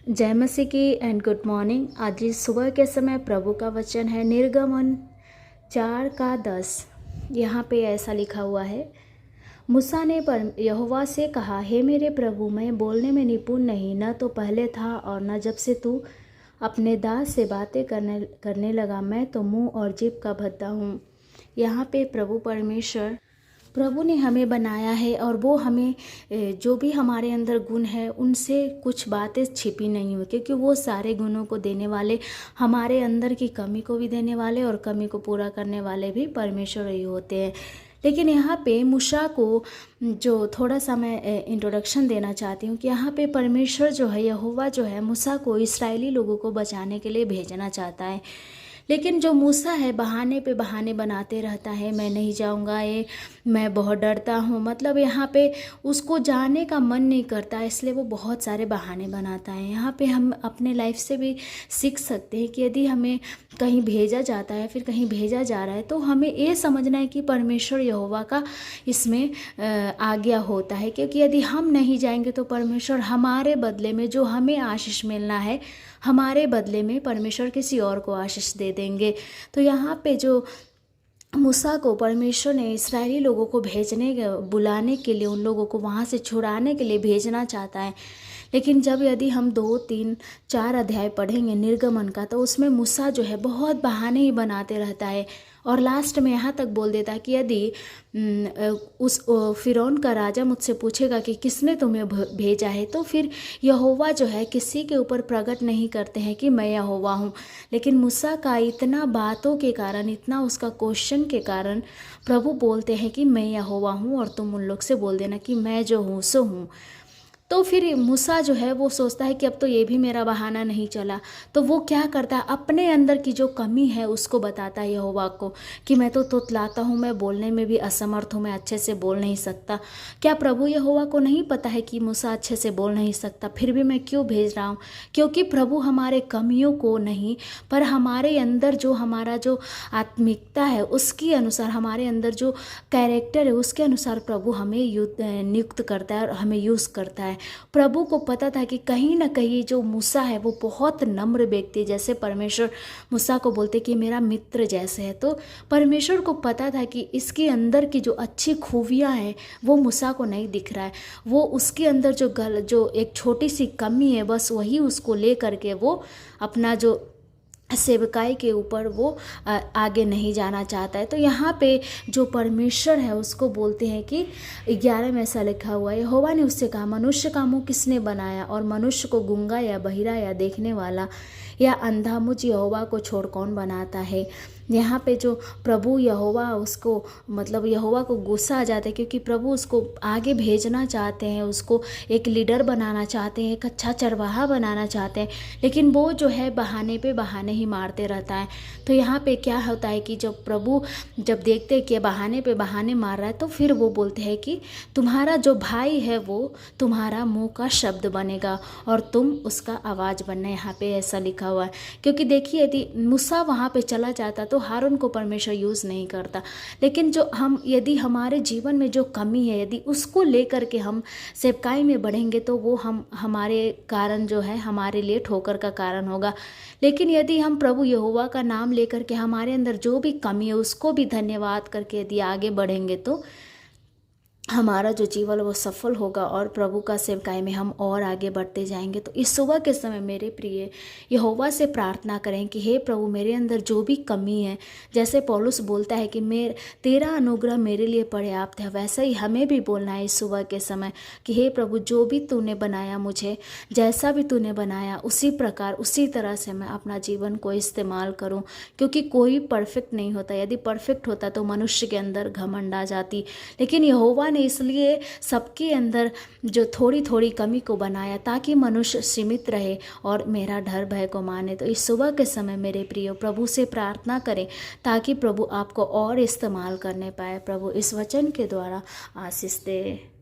जय मसीह की and good morning. आज इस सुबह के समय प्रभु का वचन है निर्गमन 4:10। यहाँ पे ऐसा लिखा हुआ है, मूसा ने यहोवा से कहा, हे मेरे प्रभु, मैं बोलने में निपुण नहीं, न तो पहले था और न जब से तू अपने दास से बातें करने लगा। मैं तो मुंह और जीभ का भद्दा हूँ। यहाँ पे प्रभु ने हमें बनाया है और वो हमें जो भी हमारे अंदर गुण है उनसे कुछ बातें छिपी नहीं हुई, क्योंकि वो सारे गुणों को देने वाले, हमारे अंदर की कमी को भी देने वाले और कमी को पूरा करने वाले भी परमेश्वर ही होते हैं। लेकिन यहाँ पे मूसा को जो थोड़ा सा मैं इंट्रोडक्शन देना चाहती हूँ कि यहाँ पे परमेश्वर जो है, यहोवा जो है, मूसा को इस्राएली लोगों को बचाने के लिए भेजना चाहता है। लेकिन जो मूसा है बहाने पे बहाने बनाते रहता है, मैं नहीं जाऊंगा, ये मैं बहुत डरता हूँ, मतलब यहाँ पे उसको जाने का मन नहीं करता, इसलिए वो बहुत सारे बहाने बनाता है। यहाँ पे हम अपने लाइफ से भी सीख सकते हैं कि यदि हमें कहीं भेजा जाता है, फिर कहीं भेजा जा रहा है, तो हमें ये समझना है कि परमेश्वर यहोवा का इसमें आज्ञा होता है। क्योंकि यदि हम नहीं जाएंगे तो परमेश्वर हमारे बदले में जो हमें आशीष मिलना है, हमारे बदले में परमेश्वर किसी और को आशीष दे देंगे। तो यहाँ पे जो मूसा को परमेश्वर ने इस्राएली लोगों को बुलाने के लिए, उन लोगों को वहाँ से छुड़ाने के लिए भेजना चाहता है। लेकिन जब यदि हम 2, 3, 4 अध्याय पढ़ेंगे निर्गमन का, तो उसमें मूसा जो है बहुत बहाने ही बनाते रहता है और लास्ट में यहाँ तक बोल देता है कि यदि उस फिरौन का राजा मुझसे पूछेगा कि किसने तुम्हें भेजा है, तो फिर यहोवा जो है किसी के ऊपर प्रकट नहीं करते हैं कि मैं यहोवा हूँ। लेकिन मूसा का इतना बातों के कारण, इतना उसका क्वेश्चन के कारण प्रभु बोलते हैं कि मैं यहोवा हूँ और तुम उन लोग से बोल देना कि मैं जो हूँ सो हूँ। तो फिर मूसा जो है वो सोचता है कि अब तो ये भी मेरा बहाना नहीं चला, तो वो क्या करता है, अपने अंदर की जो कमी है उसको बताता है यहोवा को कि मैं तो तुतलाता हूँ, मैं बोलने में भी असमर्थ हूँ, मैं अच्छे से बोल नहीं सकता। क्या प्रभु यहोवा को नहीं पता है कि मूसा अच्छे से बोल नहीं सकता, फिर भी मैं क्यों भेज रहा हूँ? क्योंकि प्रभु हमारे कमियों को नहीं, पर हमारे अंदर जो हमारा जो आत्मिकता है उसके अनुसार, हमारे अंदर जो कैरेक्टर है उसके अनुसार प्रभु हमें नियुक्त करता है और हमें यूज़ करता है। प्रभु को पता था कि कहीं ना कहीं जो मूसा है वो बहुत नम्र व्यक्ति है, जैसे परमेश्वर मूसा को बोलते कि मेरा मित्र जैसे है। तो परमेश्वर को पता था कि इसके अंदर की जो अच्छी खूबियां हैं वो मूसा को नहीं दिख रहा है, वो उसके अंदर जो एक छोटी सी कमी है, बस वही उसको ले करके वो अपना जो सेवकाई के ऊपर वो आगे नहीं जाना चाहता है। तो यहाँ पे जो परमेश्वर है उसको बोलते हैं कि 11 में ऐसा लिखा हुआ है, यहोवा ने उससे कहा, मनुष्य का मुंह किसने बनाया और मनुष्य को गूंगा या बहिरा या देखने वाला या अंधा मुझ यहोवा को छोड़ कौन बनाता है। यहाँ पे जो प्रभु यहोवा, उसको मतलब यहोवा को गुस्सा आ जाता है, क्योंकि प्रभु उसको आगे भेजना चाहते हैं, उसको एक लीडर बनाना चाहते हैं, एक अच्छा चरवाहा बनाना चाहते हैं, लेकिन वो जो है बहाने पे बहाने ही मारते रहता है। तो यहाँ पे क्या होता है कि जब प्रभु जब देखते हैं कि बहाने पे बहाने मार रहा है, तो फिर वो बोलते हैं कि तुम्हारा जो भाई है वो तुम्हारा मुँह का शब्द बनेगा और तुम उसका आवाज़ बनना। यहाँ पे ऐसा लिखा हुआ है, क्योंकि देखिए यदि मूसा वहाँ पे चला जाता तो हारून को परमेश्वर यूज़ नहीं करता। लेकिन जो यदि हमारे जीवन में जो कमी है, यदि उसको लेकर के हम सेवकाई में बढ़ेंगे, तो वो हमारे कारण जो है हमारे लिए ठोकर का कारण होगा। लेकिन यदि हम प्रभु यहोवा का नाम लेकर के हमारे अंदर जो भी कमी है उसको भी धन्यवाद करके यदि आगे बढ़ेंगे, तो हमारा जो जीवन वो सफल होगा और प्रभु का सेवकाई में हम और आगे बढ़ते जाएंगे। तो इस सुबह के समय मेरे प्रिय यहोवा से प्रार्थना करें कि हे प्रभु, मेरे अंदर जो भी कमी है, जैसे पौलुस बोलता है कि तेरा अनुग्रह मेरे लिए पर्याप्त है, वैसे ही हमें भी बोलना है इस सुबह के समय कि हे प्रभु, जो भी तूने बनाया, मुझे जैसा भी तूने बनाया उसी प्रकार उसी तरह से मैं अपना जीवन को इस्तेमाल करूं। क्योंकि कोई परफेक्ट नहीं होता, यदि परफेक्ट होता तो मनुष्य के अंदर घमंड आ जाती। लेकिन यहोवा ने इसलिए सबके अंदर जो थोड़ी थोड़ी कमी को बनाया ताकि मनुष्य सीमित रहे और मेरा डर भय को माने। तो इस सुबह के समय मेरे प्रिय प्रभु से प्रार्थना करें ताकि प्रभु आपको और इस्तेमाल करने पाए। प्रभु इस वचन के द्वारा आशीष दे।